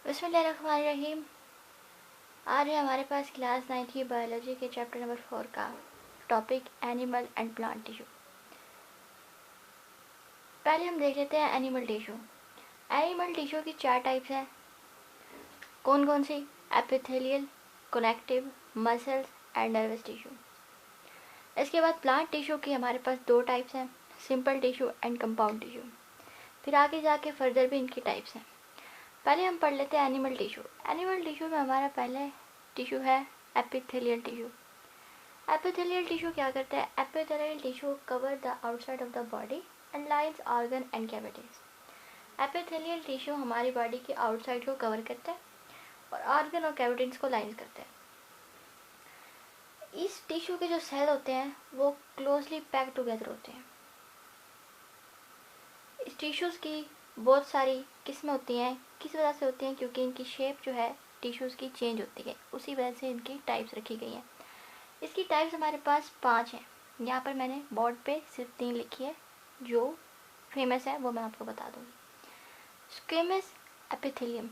बिस्मिल्लाहिर्रहमानिर्रहीम। आज है हमारे पास क्लास 9 की बायोलॉजी के चैप्टर नंबर 4 का topic animal and plant tissue. पहले हम देख लेते हैं एनिमल टिश्यू। एनिमल टिश्यू की 4 टाइप्स हैं। कौन कौन सी? Epithelial, connective, muscles and nervous tissue. इसके बाद प्लांट टिश्यू की हमारे पास 2 टाइप्स हैं, simple tissue and compound tissue. फिर आगे जाके फर्दर भी इनकी टाइप्स हैं। पहले हम पढ़ लेते हैं एनिमल टिश्यू। एनिमल टिश्यू में हमारा पहले टिश्यू है एपिथेलियल टिश्यू। एपिथेलियल टिश्यू क्या करता है? Epithelial tissue cover the outside of the body and lines organ and cavities. Epithelial tissue हमारी बॉडी के आउटसाइड को कवर करता है और ऑर्गन और कैविटीज को लाइंस करता है। इस टिश्यू के जो सेल होते हैं वो क्लोजली पैक टुगेदर होते हैं। इस टिश्यूज़ की बहुत सारी किस्में होती हैं। किस वजह से होती हैं? क्योंकि इनकी शेप जो है टिश्यूज़ की चेंज होती है, उसी वजह से इनकी टाइप्स रखी गई हैं। इसकी टाइप्स हमारे पास 5 हैं। यहाँ पर मैंने बोर्ड पे सिर्फ 3 लिखी है, जो फेमस है वो मैं आपको बता दूँगी। स्क्वेमस एपिथेलियम,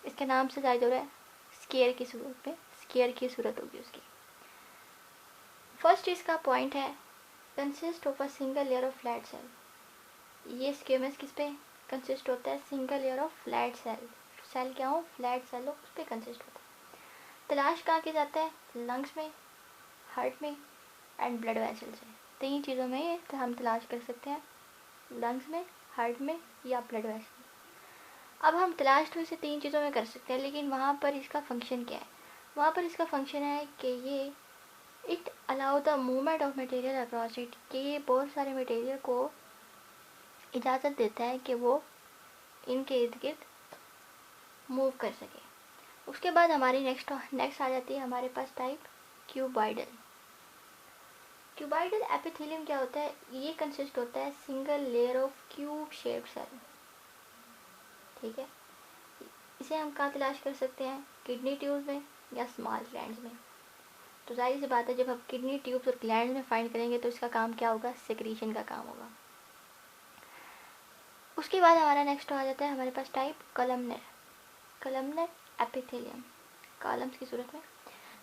इसके नाम से जाहिर हो रहा है स्केयर की सूरत में, स्केयर की सूरत होगी उसकी। फर्स्ट इसका पॉइंट है consist of a single layer of flat cell. ये स्क्वेमस किस पे कंसिस्ट होता है? Single layer of flat cell. Cell क्या हो? फ्लैट सेल हो, उस पर कंसिस्ट होता है। तलाश कहाँ किया जाता है? लंग्स में, हार्ट में एंड ब्लड वेसल से। 3 चीज़ों में ये हम तलाश कर सकते हैं, लंग्स में, हार्ट में या ब्लड वेसल। अब हम तलाश तो इसे 3 चीज़ों में कर सकते हैं, लेकिन वहाँ पर इसका फंक्शन क्या है? वहाँ पर इसका फंक्शन है कि ये it allow the movement of material across it, कि ये बहुत सारे मटेरियल को इजाज़त देता है कि वो इनके इर्द गिर्द मूव कर सके। उसके बाद हमारी नेक्स्ट आ जाती है हमारे पास टाइप क्यूबॉइडल। क्यूबॉइडल एपिथेलियम क्या होता है? ये कंसिस्ट होता है single layer of cube shaped cell. ठीक है, इसे हम कहाँ तलाश कर सकते हैं? किडनी ट्यूब्स में या स्मॉल ग्लैंड्स में। तो जाहिर सी बात है, जब हम किडनी ट्यूब्स और ग्लैंड्स में फाइंड करेंगे तो इसका काम क्या होगा? सेक्रीशन का काम होगा। उसके बाद हमारा नेक्स्ट आ जाता है हमारे पास type columnar. Columnar epithelium, columns की सूरत में।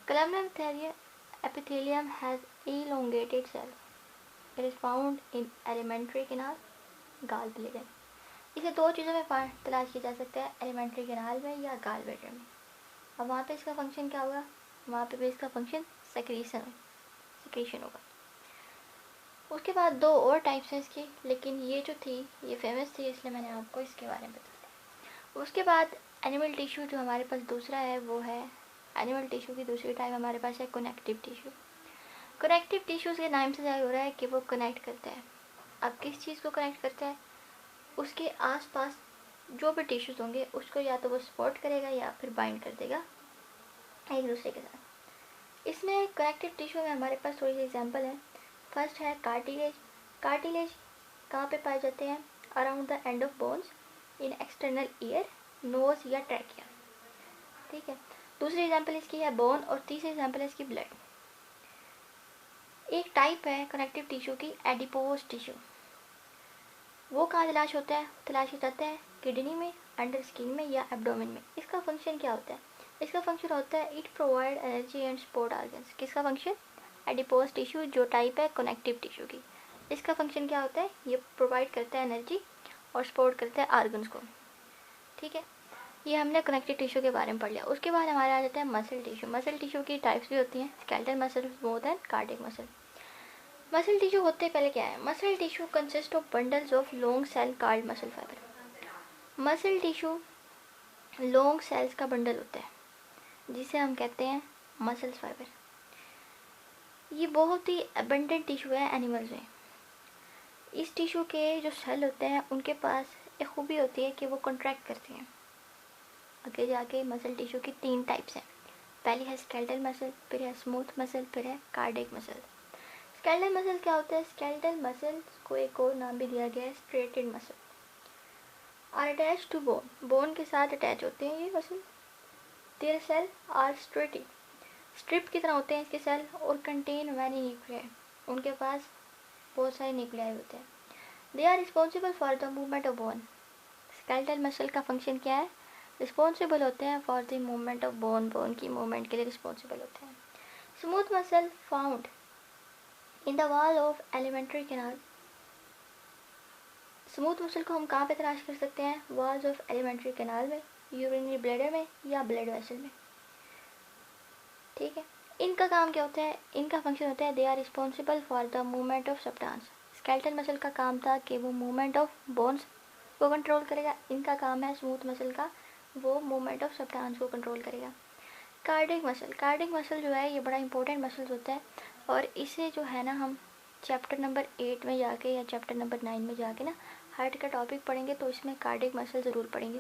कॉलमनर epithelium has elongated cell. It is found in alimentary canal, gallbladder. इसे 2 चीज़ों में तलाश किया जा सकता है, एलिमेंट्री कैनाल में या गाल ब्लैडर में। अब वहाँ पे इसका फंक्शन क्या होगा? वहाँ पे भी इसका फंक्शन सेक्रीशन होगा। उसके बाद 2 और टाइप्स हैं इसकी, लेकिन ये जो थी ये फेमस थी, इसलिए मैंने आपको इसके बारे में बता दिया। उसके बाद एनिमल टिश्यू जो हमारे पास दूसरा है वो है, एनिमल टिश्यू की दूसरी टाइप हमारे पास है कनेक्टिव टिश्यू। कनेक्टिव टिश्यूज़ के नाम से जाहिर हो रहा है कि वो कनेक्ट करता है। अब किस चीज़ को कनेक्ट करता है? उसके आसपास जो भी टिश्यूज़ होंगे उसको या तो वो सपोर्ट करेगा या फिर बाइंड कर देगा एक दूसरे के साथ। इसमें कनेक्टिव टिश्यू में हमारे पास थोड़ी सी एग्जांपल है। फर्स्ट है कार्टिलेज। कार्टिलेज कहाँ पे पाए जाते हैं? Around the end of bones, in external ear, nose या ट्रैकिया। ठीक है, दूसरी एग्जांपल इसकी है बोन और तीसरी एग्जांपल है इसकी ब्लड। एक टाइप है कनेक्टिव टिश्यू की एडिपोज टिश्यू। वो कहाँ तलाश होता है? तलाश जाता है किडनी में, अंडर स्किन में या एब्डोमेन में। इसका फंक्शन क्या होता है? इसका फंक्शन होता है it provide energy and support organs. किसका फंक्शन? एडिपोज टिश्यू जो टाइप है कनेक्टिव टिश्यू की, इसका फंक्शन क्या होता है? ये प्रोवाइड करता है एनर्जी और सपोर्ट करता है ऑर्गन्स को। ठीक है, ये हमने कनेक्टिव टिश्यू के बारे में पढ़ लिया। उसके बाद हमारे आ जाता है मसल टिश्यू। मसल टिश्यू की टाइप्स भी होती हैं, skeletal muscle, smooth and cardiac muscle. Muscle tissue होते पहले क्या है? Muscle tissue consist of bundles of long cell called muscle fibre. Muscle tissue long cells का बंडल होता है जिसे हम कहते हैं मसल फाइबर। ये बहुत ही अबंडेंट टिश्यू है एनिमल्स में। इस टिश्यू के जो सेल होते हैं उनके पास एक खूबी होती है कि वो कॉन्ट्रैक्ट करते हैं। आगे जाके मसल टिश्यू की 3 टाइप्स हैं। पहली है स्केलेटल मसल, फिर है स्मूथ मसल, फिर है कार्डियक मसल। स्केलेटल मसल क्या होता है? स्केलेटल मसल को एक और नाम भी दिया गया है striated muscle. Are attach to bone, bone के साथ अटैच होते हैं ये muscle. Their cell are striated, strip की तरह होते हैं इसके सेल और कंटेन मैनी न्यूक्लियाई, उनके पास बहुत सारे न्यूक्लियाई होते हैं। They are responsible for the movement of bone. Skeletal muscle का फंक्शन क्या है? रिस्पॉन्सिबल होते हैं for the movement of bone, bone की मूवमेंट के लिए रिस्पॉन्सिबल होते हैं। Smooth muscle found in the wall of alimentary canal. Smooth muscle को हम कहाँ पे तलाश कर सकते हैं? वॉल्स ऑफ एलिमेंट्री कैनाल में, यूरिनरी ब्लैडर में या ब्लड वेसल में। ठीक है, इनका काम क्या होता है? इनका फंक्शन होता है they are responsible for the movement of substance. Skeletal muscle का काम था कि वो मूवमेंट ऑफ बोन्स को कंट्रोल करेगा। इनका काम है स्मूथ मसल का, वो मूवमेंट ऑफ सब्सटेंस को कंट्रोल करेगा। कार्डिक मसल, कार्डिक मसल जो है ये बड़ा इंपॉर्टेंट मसल होता है और इसे जो है ना हम चैप्टर नंबर 8 में जाके या चैप्टर नंबर 9 में जाके ना हार्ट का टॉपिक पढ़ेंगे तो इसमें कार्डिक मसल ज़रूर पढ़ेंगे।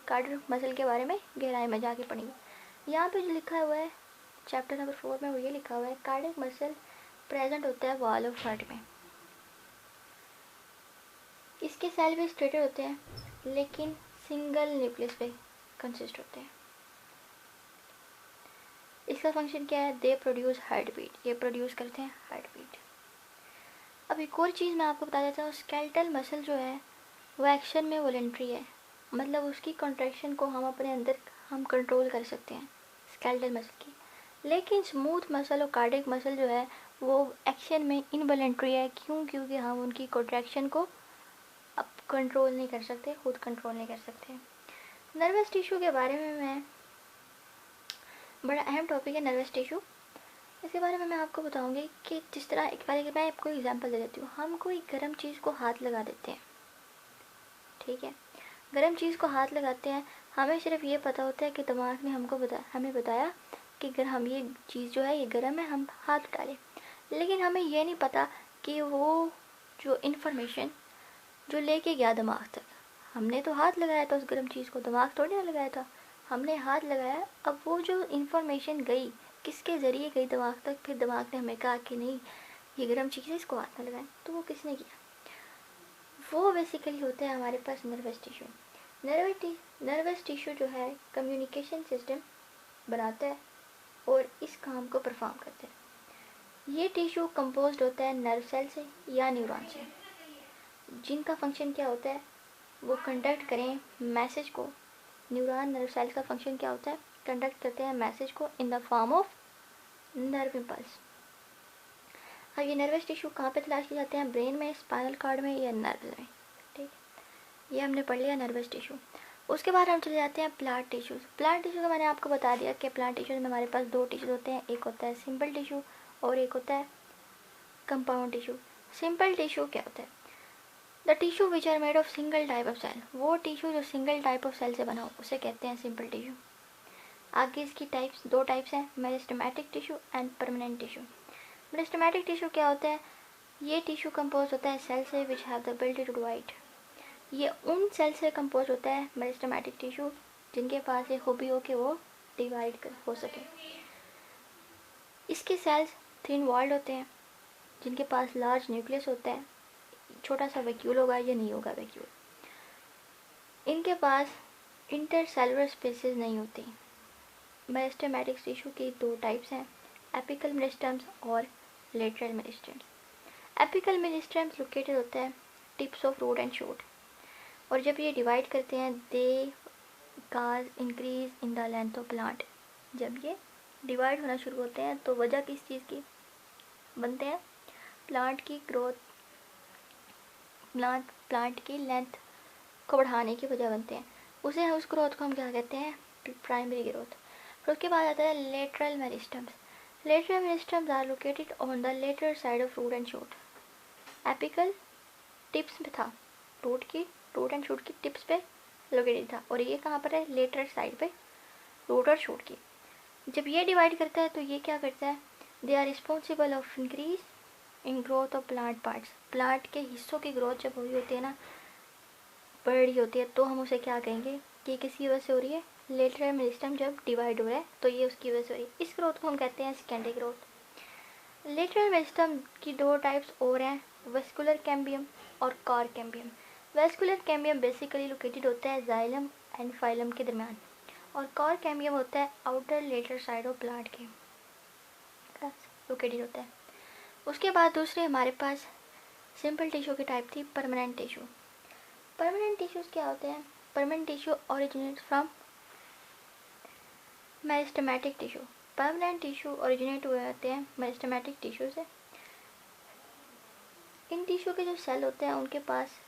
कार्डिक मसल के बारे में गहराई में जाके पढ़ेंगे। यहाँ पे जो लिखा हुआ है चैप्टर नंबर 4 में वो ये लिखा हुआ है कार्डिक मसल प्रेजेंट होता है वॉल ऑफ हार्ट में। इसके सेल भी स्ट्रेटेड होते हैं लेकिन सिंगल न्यूक्लियस पे कंसिस्ट होते हैं। इसका फंक्शन क्या है? दे प्रोड्यूस हार्ट बीट, ये प्रोड्यूस करते हैं हार्ट बीट। अब एक और चीज़ मैं आपको बता देता हूँ, स्केलेटल मसल जो है वो एक्शन में वॉलंटरी है, मतलब उसकी कॉन्ट्रैक्शन को हम अपने अंदर हम कंट्रोल कर सकते हैं स्केलेटल मसल की। लेकिन स्मूथ मसल और कार्डिक मसल जो है वो एक्शन में इनवॉलंटरी है। क्यों? क्योंकि हम उनकी कॉन्ट्रैक्शन को अब कंट्रोल नहीं कर सकते, खुद कंट्रोल नहीं कर सकते। नर्वस टिश्यू के बारे में मैं बड़ा अहम टॉपिक है नर्वस टिश्यू। इसके बारे में मैं आपको बताऊंगी कि जिस तरह एक बार मैं आपको एग्जांपल दे देती हूँ। हम कोई गर्म चीज़ को हाथ लगा देते हैं, ठीक है, गर्म चीज़ को हाथ लगाते हैं, हमें सिर्फ ये पता होता है कि दिमाग ने हमें बताया कि अगर हम ये चीज़ जो है ये गर्म है, हम हाथ डालें। लेकिन हमें ये नहीं पता कि वो जो इन्फॉर्मेशन जो लेके गया दिमाग तक, हमने तो हाथ लगाया था उस गर्म चीज़ को, दिमाग थोड़ी ना लगाया था, हमने हाथ लगाया। अब वो जो इन्फॉर्मेशन गई किसके ज़रिए गई दिमाग तक, फिर दिमाग ने हमें कहा कि नहीं ये गर्म चीज़ है इसको हाथ में लगाएं, तो वो किसने किया? वो बेसिकली होता है हमारे पास नर्वस टिश्यू। नर्वस टिश्यू जो है कम्युनिकेशन सिस्टम बनाता है और इस काम को परफॉर्म करता है। ये टिश्यू कंपोज्ड होता है नर्व सेल से या न्यूरॉन से, जिनका फंक्शन क्या होता है? वो कंडक्ट करें मैसेज को। न्यूरॉन नर्व सेल का फंक्शन क्या होता है? कंडक्ट करते हैं मैसेज को in the form of nerve impulse. अब ये नर्वस टिश्यू कहाँ पे तलाश किए जाते हैं? ब्रेन में, स्पाइनल कॉर्ड में या नर्व में। ठीक, ये हमने पढ़ लिया नर्वस टिश्यू। उसके बाद हम चले जाते हैं प्लांट टिश्यूज। प्लांट टिश्यू का मैंने आपको बता दिया कि प्लांट टिश्यूज में हमारे पास दो टिश्यूज होते हैं, एक होता है सिंपल टिश्यू और एक होता है कंपाउंड टिश्यू। सिंपल टिश्यू क्या होता है? The tissue which are made of single type of cell, वो टिश्यू जो सिंगल टाइप ऑफ सेल से बना हो उसे कहते हैं सिंपल टिश्यू। आगे इसकी टाइप्स, दो टाइप्स हैं, meristematic tissue and permanent tissue. Meristematic tissue क्या होता है? ये टिश्यू कंपोज होता है सेल से which have the ability to divide. ये उन सेल से कंपोज होता है मेरिस्टेमेटिक टिश्यू जिनके पास ये खूबी हो कि वो डिवाइड हो सके। इसके सेल्स थिन वॉल्ड होते हैं जिनके पास लार्ज न्यूक्लियस होता है, छोटा सा वैक्यूल होगा या नहीं होगा वैक्यूल। इनके पास इंटरसेलुलर स्पेसेस नहीं होती। मेरिस्टेमेटिक टिश्यू की दो टाइप्स हैं, एपिकल मेरिस्टम्स और lateral meristems. Apical meristems located होता है tips of root and shoot, और जब ये डिवाइड करते हैं they cause increase in the length of plant. जब ये डिवाइड होना शुरू होते हैं तो वजह किस चीज़ की बनते हैं? प्लांट की ग्रोथ, प्लांट की लेंथ को बढ़ाने की वजह बनते हैं। उस ग्रोथ को हम क्या कहते हैं? Primary growth. फिर उसके बाद आता है lateral meristems. Lateral meristems are located on the lateral side of root and shoot. Apical tips में था, रूट एंड शूट की टिप्स पे लोकेटेड था, और ये कहाँ पर है? लेटरल साइड पे रूट और शूट की। जब ये डिवाइड करता है तो ये क्या करता है? They are responsible of increase in growth of plant parts. Plant के हिस्सों की ग्रोथ जब हुई होती है ना, बढ़ रही होती है, तो हम उसे क्या कहेंगे कि किसकी वजह से हो रही है? लेटरल मेरिस्टम जब डिवाइड हो रहा है तो ये उसकी वजह से हो रही है। इस ग्रोथ को हम कहते हैं सेकेंडरी ग्रोथ। लेटरल मेरिस्टम की दो टाइप्स और हैं, वेस्कुलर कैम्बियम और cork cambium. Vascular cambium basically located होता है जाइलम एंड फाइलम के दरमियान, और कॉर कैम्बियम होता है outer lateral side of plant के लोकेटेड होता है। उसके बाद दूसरे हमारे पास सिंपल टिश्यू की टाइप थी परमानेंट टिश्यू। परमानेंट टिश्यूज क्या होते हैं? Permanent tissue originate from meristematic tissue, permanent tissue originate हुए होते हैं मेरिस्टेमेटिक टिश्यू से। इन टिश्यू के जो सेल होते हैं उनके पास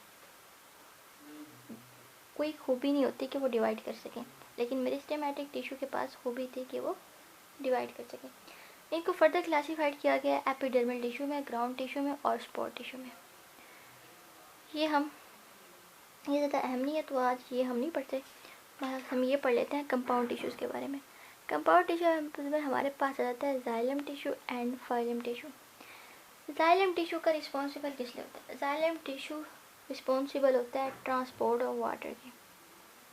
कोई खूबी नहीं होती कि वो डिवाइड कर सकें, लेकिन मेरिस्टेमेटिक टिश्यू के पास खूबी थी कि वो डिवाइड कर सकें। इनको फर्दर क्लासीफाइड किया गया है एपिडर्मल टिश्यू में, ग्राउंड टिश्यू में और स्पोर टिश्यू में। ये ज़्यादा अहम नहीं है तो आज ये हम नहीं पढ़ते, हम ये पढ़ लेते हैं कंपाउंड टिश्यूज़ के बारे में। कंपाउंड टिश्यू में हमारे पास आ जाता है xylem tissue and phylum tissue. Xylem tissue का रिस्पॉन्सिबल किस लिए होता है? जाइलम टिश्यू रिस्पॉन्सिबल होता है ट्रांसपोर्ट ऑफ वाटर की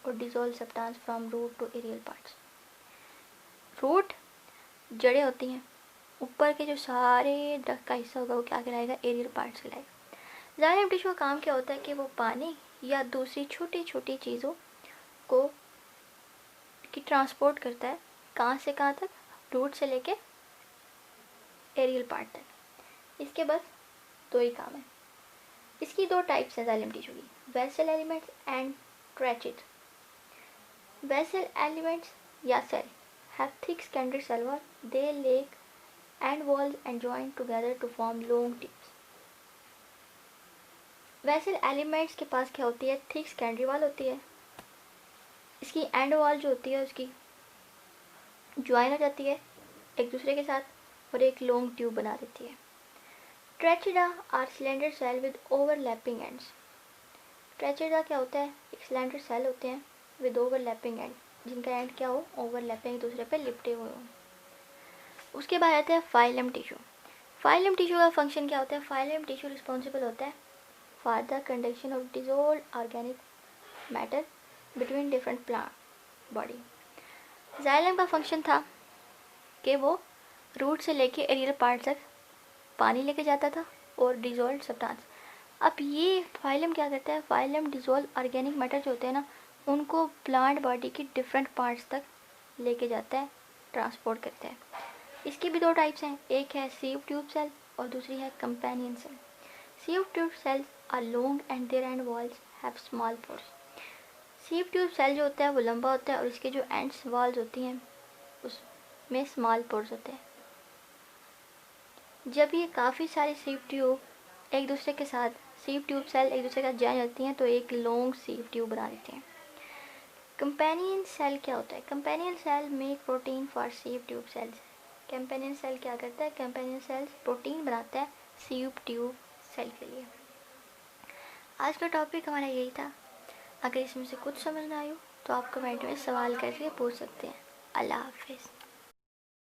और dissolve substance from root to aerial parts. Root जड़ें होती हैं, ऊपर के जो सारे ड्रग का हिस्सा होगा वो क्या कहलाएगा? एरियल पार्ट्स कहलाएगा। जाइलम टिश्यू का काम क्या होता है कि वो पानी या दूसरी छोटी छोटी चीज़ों को की ट्रांसपोर्ट करता है। कहाँ से कहाँ तक? रूट से लेके एरियल पार्ट तक। इसके बस दो ही काम है। इसकी दो टाइप्स हैं जाइलम टिश्यू की, vessel elements and tracheids. Vessel elements या cell have thick secondary cell wall, they lack end walls and join together to form long tips. Vessel elements के पास क्या होती है? थिक सेकेंडरी वॉल होती है, इसकी एंड वॉल जो होती है उसकी ज्वाइन हो जाती है एक दूसरे के साथ और एक लॉन्ग ट्यूब बना देती है। Tracheids are cylinder cell with overlapping ends. Tracheids क्या होता है? एक सिलेंडर सेल होते हैं विद ओवरलैपिंग एंड, जिनका एंड क्या हो? ओवरलैपिंग, एक दूसरे पे लिपटे हुए हों। उसके बाद आता है फाइलम टिश्यू। फाइलम टिश्यू का फंक्शन क्या होता है? फाइलम टिश्यू रिस्पॉन्सिबल होता है for the conduction of dissolved organic matter between different plant body. Xylem का फंक्शन था कि वो रूट से लेके एरियल पार्ट तक पानी लेके जाता था और डिजोल्व सब्सटेंस। अब ये फाइलम क्या करता है? फाइलम डिजोल्व ऑर्गेनिक मैटर जो होते हैं ना, उनको प्लांट बॉडी की डिफरेंट पार्ट्स तक लेके जाता है, ट्रांसपोर्ट करता है। इसकी भी दो टाइप्स हैं, एक है सीव ट्यूब सेल और दूसरी है companion cell. Sieve tube cells are long and their end walls have small pores. Sieve tube cell जो होता है वो लंबा होता है और इसके जो एंड्स वॉल्स होती हैं उसमें स्मॉल पोर्स होते हैं। जब ये काफ़ी सारे सीव ट्यूब एक दूसरे के साथ सीव ट्यूब सेल एक दूसरे के साथ ज्वाइन होती हैं तो एक लॉन्ग सीव ट्यूब बना देते हैं। कंपेनियन सेल क्या होता है? Companion cell make protein for sieve tube cells. Companion cell क्या करता है? कंपेनियन सेल्स प्रोटीन बनाता है सीव ट्यूब सेल के लिए। आज का टॉपिक हमारा यही था। अगर इसमें से कुछ समझ ना आए तो आप कमेंट में सवाल करके पूछ सकते हैं। अल्लाह हाफिज़।